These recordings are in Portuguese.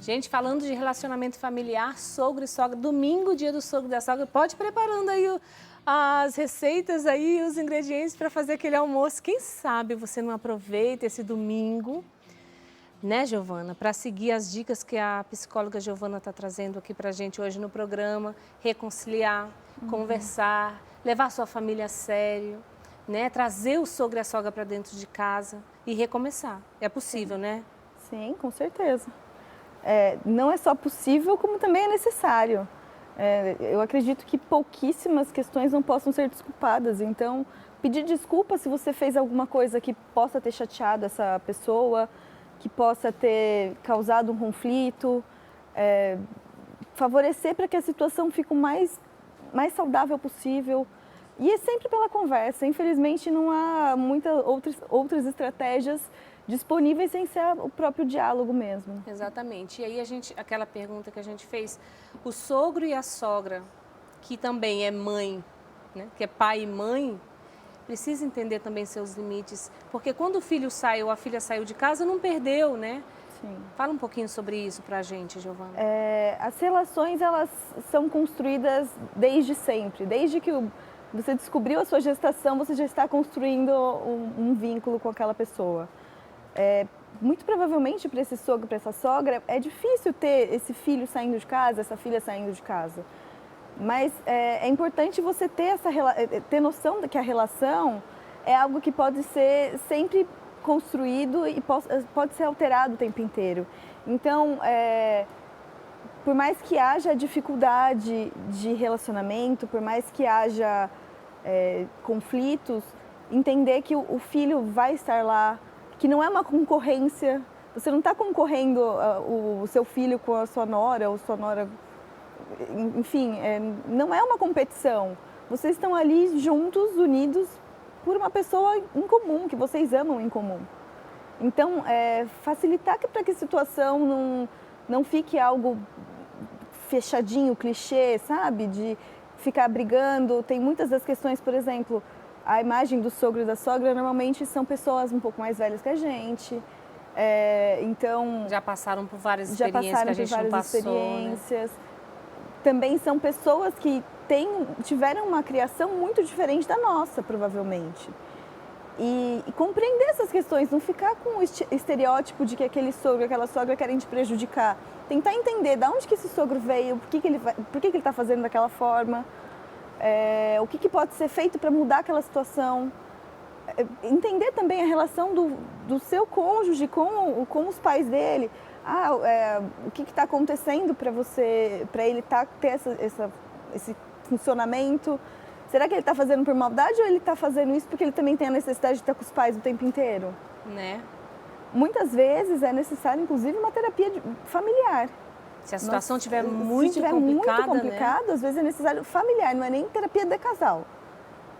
Gente, falando de relacionamento familiar, sogro e sogra, domingo, dia do sogro e da sogra, pode ir preparando aí as receitas aí, os ingredientes para fazer aquele almoço. Quem sabe você não aproveita esse domingo, né, Giovana, para seguir as dicas que a psicóloga Giovana está trazendo aqui para a gente hoje no programa, reconciliar, conversar, levar sua família a sério, né, trazer o sogro e a sogra para dentro de casa e recomeçar. É possível, né? Sim, com certeza. Não é só possível, como também é necessário. Eu acredito que pouquíssimas questões não possam ser desculpadas. Então, pedir desculpa se você fez alguma coisa que possa ter chateado essa pessoa, que possa ter causado um conflito, favorecer para que a situação fique o mais saudável possível. E é sempre pela conversa. Infelizmente, não há muitas outras estratégias disponíveis sem ser o próprio diálogo mesmo. Exatamente. E aí aquela pergunta que a gente fez, o sogro e a sogra, que também é mãe, né, que é pai e mãe, precisa entender também seus limites, porque quando o filho sai ou a filha saiu de casa, não perdeu, né? Sim. Fala um pouquinho sobre isso pra gente, Giovana. As relações, elas são construídas desde sempre. Desde que você descobriu a sua gestação, você já está construindo um vínculo com aquela pessoa. Muito provavelmente para esse sogro, para essa sogra, é difícil ter esse filho saindo de casa, essa filha saindo de casa. Mas é importante você ter noção de que a relação é algo que pode ser sempre construído e pode ser alterado o tempo inteiro. Então, por mais que haja dificuldade de relacionamento, por mais que haja conflitos, entender que o filho vai estar lá, que não é uma concorrência. Você não está concorrendo o seu filho com a sua nora ou sua nora, enfim, não é uma competição. Vocês estão ali juntos, unidos por uma pessoa em comum, que vocês amam em comum. Então, facilitar para que a situação não fique algo fechadinho, clichê, sabe? De ficar brigando. Tem muitas das questões, por exemplo, a imagem do sogro e da sogra normalmente são pessoas um pouco mais velhas que a gente. Então, já passaram por várias experiências que a gente não passou, experiências. Né? Também são pessoas que tiveram uma criação muito diferente da nossa, provavelmente. E compreender essas questões, não ficar com o estereótipo de que aquele sogro e aquela sogra querem te prejudicar. Tentar entender de onde que esse sogro veio, por que ele está fazendo daquela forma, o que pode ser feito para mudar aquela situação. Entender também a relação do seu cônjuge com os pais dele. O que está acontecendo para ele ter esse funcionamento. Será que ele está fazendo por maldade ou ele está fazendo isso porque ele também tem a necessidade de estar com os pais o tempo inteiro? Né? Muitas vezes é necessário, inclusive, uma terapia familiar. Se a situação estiver muito complicada, né? Às vezes é necessário familiar, não é nem terapia de casal.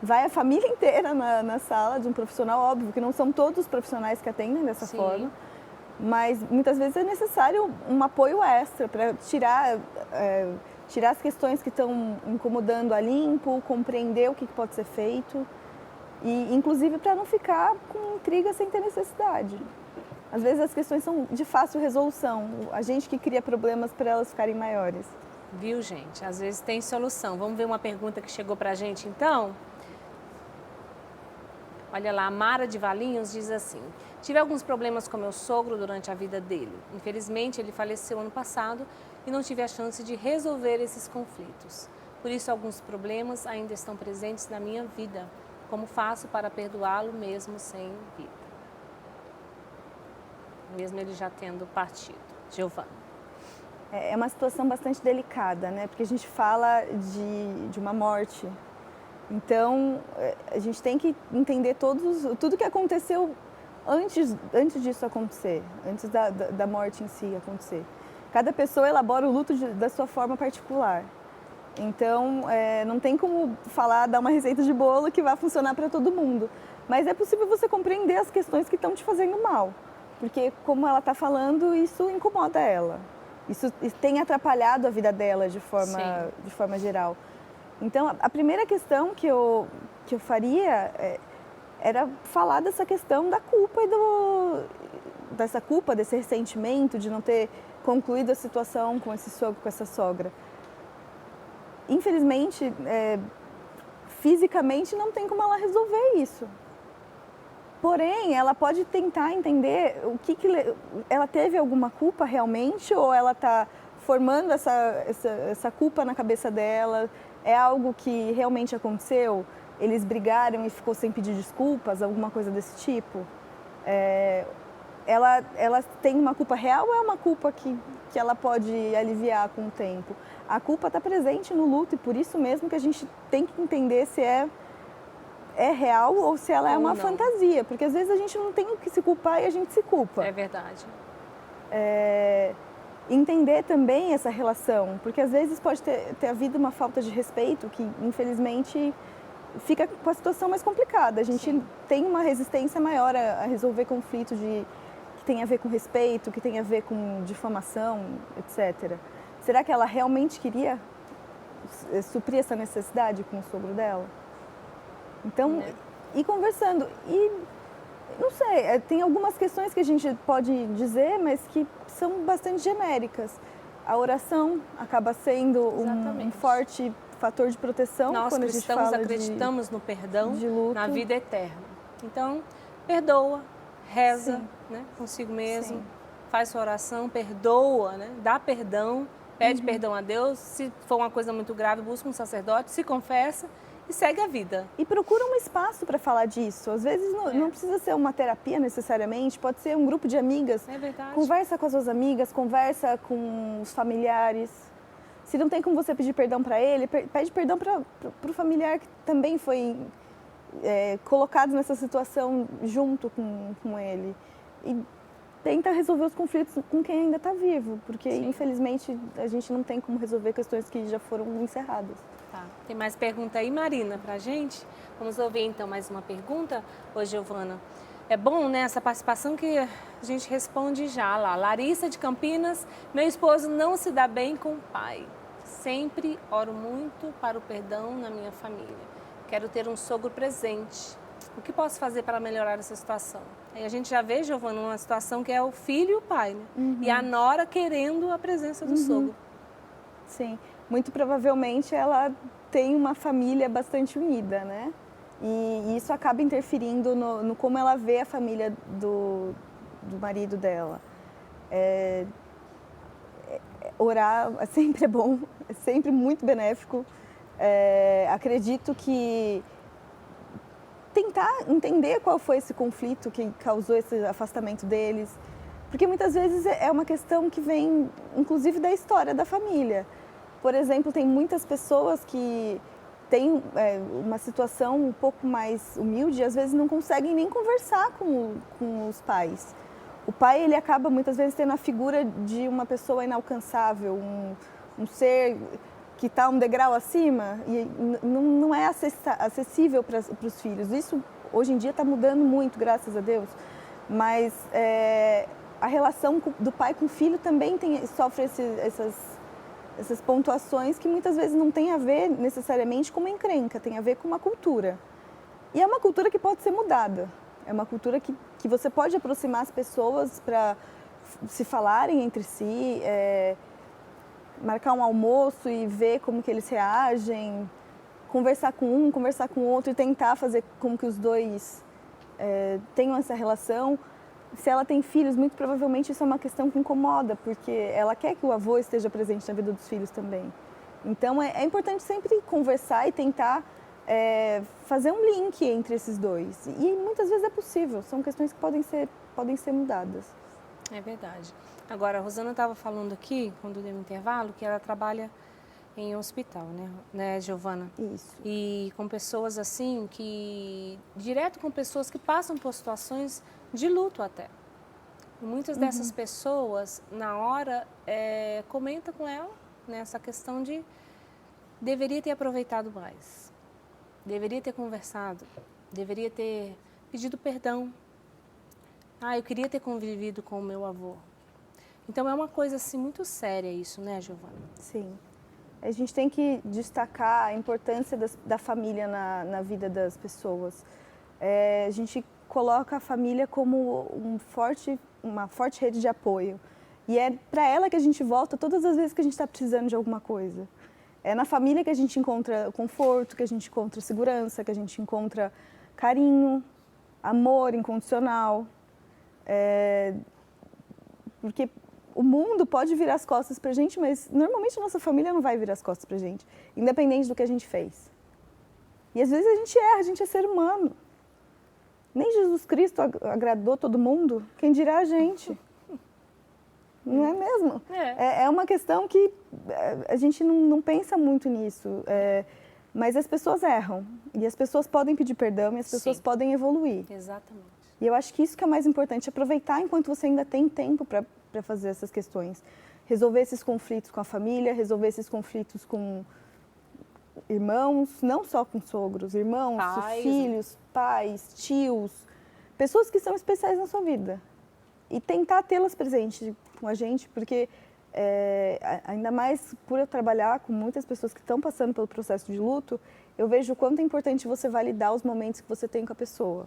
Vai a família inteira na sala de um profissional, óbvio que não são todos os profissionais que atendem dessa forma, mas muitas vezes é necessário um apoio extra para tirar as questões que estão incomodando a limpo, compreender o que pode ser feito e, inclusive, para não ficar com intriga sem ter necessidade. Às vezes as questões são de fácil resolução, a gente que cria problemas para elas ficarem maiores. Viu, gente? Às vezes tem solução. Vamos ver uma pergunta que chegou para a gente, então? Olha lá, a Mara de Valinhos diz assim: tive alguns problemas com meu sogro durante a vida dele. Infelizmente, ele faleceu ano passado e não tive a chance de resolver esses conflitos. Por isso, alguns problemas ainda estão presentes na minha vida. Como faço para perdoá-lo mesmo sem vida? Mesmo ele já tendo partido. Giovana. É uma situação bastante delicada, né? Porque a gente fala de uma morte. Então, a gente tem que entender tudo que aconteceu antes disso acontecer, antes da morte em si acontecer. Cada pessoa elabora o luto da sua forma particular. Então, não tem como dar uma receita de bolo que vai funcionar para todo mundo. Mas é possível você compreender as questões que estão te fazendo mal. Porque, como ela está falando, isso incomoda ela. Isso tem atrapalhado a vida dela de forma geral. Então, a primeira questão que eu faria era falar dessa questão da culpa dessa culpa, desse ressentimento de não ter concluído a situação com esse sogro, com essa sogra. Infelizmente, fisicamente não tem como ela resolver isso. Porém, ela pode tentar entender ela teve alguma culpa realmente ou ela está formando essa culpa na cabeça dela. É algo que realmente aconteceu? Eles brigaram e ficou sem pedir desculpas, alguma coisa desse tipo? Ela tem uma culpa real ou é uma culpa que ela pode aliviar com o tempo? A culpa está presente no luto e por isso mesmo que a gente tem que entender se é real ou se ela é uma fantasia. Porque às vezes a gente não tem o que se culpar e a gente se culpa. É verdade. Entender também essa relação, porque às vezes pode ter havido uma falta de respeito que infelizmente fica com a situação mais complicada. A gente tem uma resistência maior a resolver conflitos que tem a ver com respeito, que tem a ver com difamação, etc. Será que ela realmente queria suprir essa necessidade com o sogro dela? Então, ir conversando. E, não sei, tem algumas questões que a gente pode dizer, mas que são bastante genéricas. A oração acaba sendo um forte fator de proteção. Nós quando cristãos a gente fala acreditamos no perdão, de luto. na vida eterna. Então, perdoa, reza, né, consigo mesmo, faz sua oração, perdoa, né, dá perdão, pede perdão a Deus. Se for uma coisa muito grave, busca um sacerdote, se confessa e segue a vida. E procura um espaço para falar disso. Às vezes não precisa ser uma terapia necessariamente, pode ser um grupo de amigas. É verdade. Conversa com as suas amigas, conversa com os familiares. Se não tem como você pedir perdão para ele, pede perdão para o familiar que também foi colocado nessa situação junto com ele. E tenta resolver os conflitos com quem ainda está vivo, porque infelizmente a gente não tem como resolver questões que já foram encerradas. Tá. Tem mais pergunta aí, Marina, pra gente? Vamos ouvir então mais uma pergunta. Ô, Giovana, é bom, né, essa participação que a gente responde já lá. Larissa de Campinas, meu esposo não se dá bem com o pai. Sempre oro muito para o perdão na minha família. Quero ter um sogro presente. O que posso fazer para melhorar essa situação? Aí a gente já vê, Giovana, uma situação que é o filho e o pai, né? E a nora querendo a presença do sogro. Sim, muito provavelmente ela tem uma família bastante unida, né? E isso acaba interferindo no como ela vê a família do marido dela. Orar sempre é bom, é sempre muito benéfico. Acredito que tentar entender qual foi esse conflito que causou esse afastamento deles, porque muitas vezes é uma questão que vem, inclusive, da história da família. Por exemplo, tem muitas pessoas que têm uma situação um pouco mais humilde e às vezes não conseguem nem conversar com os pais. O pai, ele acaba muitas vezes tendo a figura de uma pessoa inalcançável, um ser que está um degrau acima e não é acessível para os filhos. Isso, hoje em dia, está mudando muito, graças a Deus. Mas a relação do pai com o filho também sofre essas pontuações que muitas vezes não tem a ver necessariamente com uma encrenca, tem a ver com uma cultura. E é uma cultura que pode ser mudada. É uma cultura que você pode aproximar as pessoas para se falarem entre si, marcar um almoço e ver como que eles reagem, conversar com um, conversar com o outro e tentar fazer com que os dois tenham essa relação. Se ela tem filhos, muito provavelmente isso é uma questão que incomoda, porque ela quer que o avô esteja presente na vida dos filhos também. Então é importante sempre conversar e tentar fazer um link entre esses dois. E muitas vezes é possível, são questões que podem ser mudadas. É verdade. Agora, a Rosana estava falando aqui, quando deu um intervalo, que ela trabalha em hospital, né, Giovana? Isso. E com pessoas assim, direto com pessoas que passam por situações de luto até. E muitas dessas pessoas, na hora, comenta com ela, né, essa questão de deveria ter aproveitado mais, deveria ter conversado, deveria ter pedido perdão. Eu queria ter convivido com o meu avô. Então é uma coisa assim muito séria isso, né, Giovana? Sim. A gente tem que destacar a importância da família na vida das pessoas. A gente coloca a família como uma forte rede de apoio. E é para ela que a gente volta todas as vezes que a gente está precisando de alguma coisa. É na família que a gente encontra conforto, que a gente encontra segurança, que a gente encontra carinho, amor incondicional. Porque o mundo pode virar as costas pra gente, mas normalmente a nossa família não vai virar as costas pra gente, independente do que a gente fez. E às vezes a gente erra, a gente é ser humano. Nem Jesus Cristo agradou todo mundo, quem dirá a gente. Não é mesmo? É uma questão que a gente não pensa muito nisso. Mas as pessoas erram. E as pessoas podem pedir perdão e as pessoas podem evoluir. Exatamente. E eu acho que isso que é mais importante, aproveitar enquanto você ainda tem tempo para fazer essas questões. Resolver esses conflitos com a família, resolver esses conflitos com irmãos, não só com sogros, irmãos, filhos, pais, tios, pessoas que são especiais na sua vida. E tentar tê-las presentes com a gente, porque ainda mais por eu trabalhar com muitas pessoas que estão passando pelo processo de luto, eu vejo o quanto é importante você validar os momentos que você tem com a pessoa.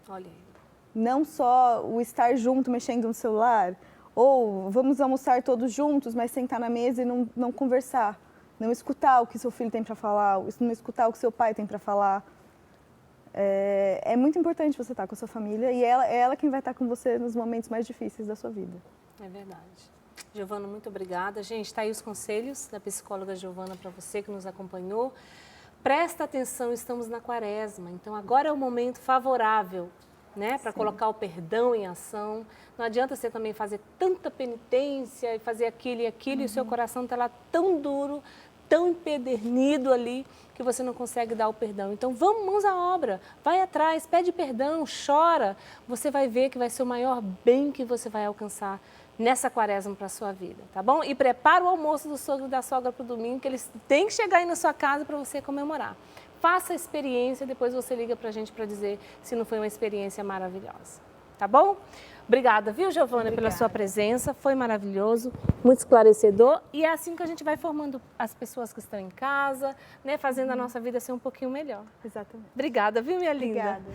Olha aí. Não só o estar junto mexendo no celular, ou vamos almoçar todos juntos, mas sentar na mesa e não conversar. Não escutar o que seu filho tem para falar, não escutar o que seu pai tem para falar. É muito importante você estar com a sua família e é ela quem vai estar com você nos momentos mais difíceis da sua vida. É verdade. Giovana, muito obrigada. Gente, está aí os conselhos da psicóloga Giovana para você que nos acompanhou. Presta atenção, estamos na quaresma, então agora é o momento favorável, né, para colocar o perdão em ação. Não adianta você também fazer tanta penitência e fazer aquilo e aquilo, e o seu coração está lá tão duro, tão empedernido ali, que você não consegue dar o perdão. Então, vamos, mãos à obra, vai atrás, pede perdão, chora. Você vai ver que vai ser o maior bem que você vai alcançar nessa quaresma para a sua vida, tá bom? E prepara o almoço do sogro e da sogra para o domingo, que eles têm que chegar aí na sua casa para você comemorar. Faça a experiência, depois você liga para a gente para dizer se não foi uma experiência maravilhosa, tá bom? Obrigada, viu, Giovana, pela sua presença, foi maravilhoso, muito esclarecedor, e é assim que a gente vai formando as pessoas que estão em casa, né, fazendo a nossa vida ser um pouquinho melhor. Exatamente. Obrigada, viu, minha linda? Obrigada.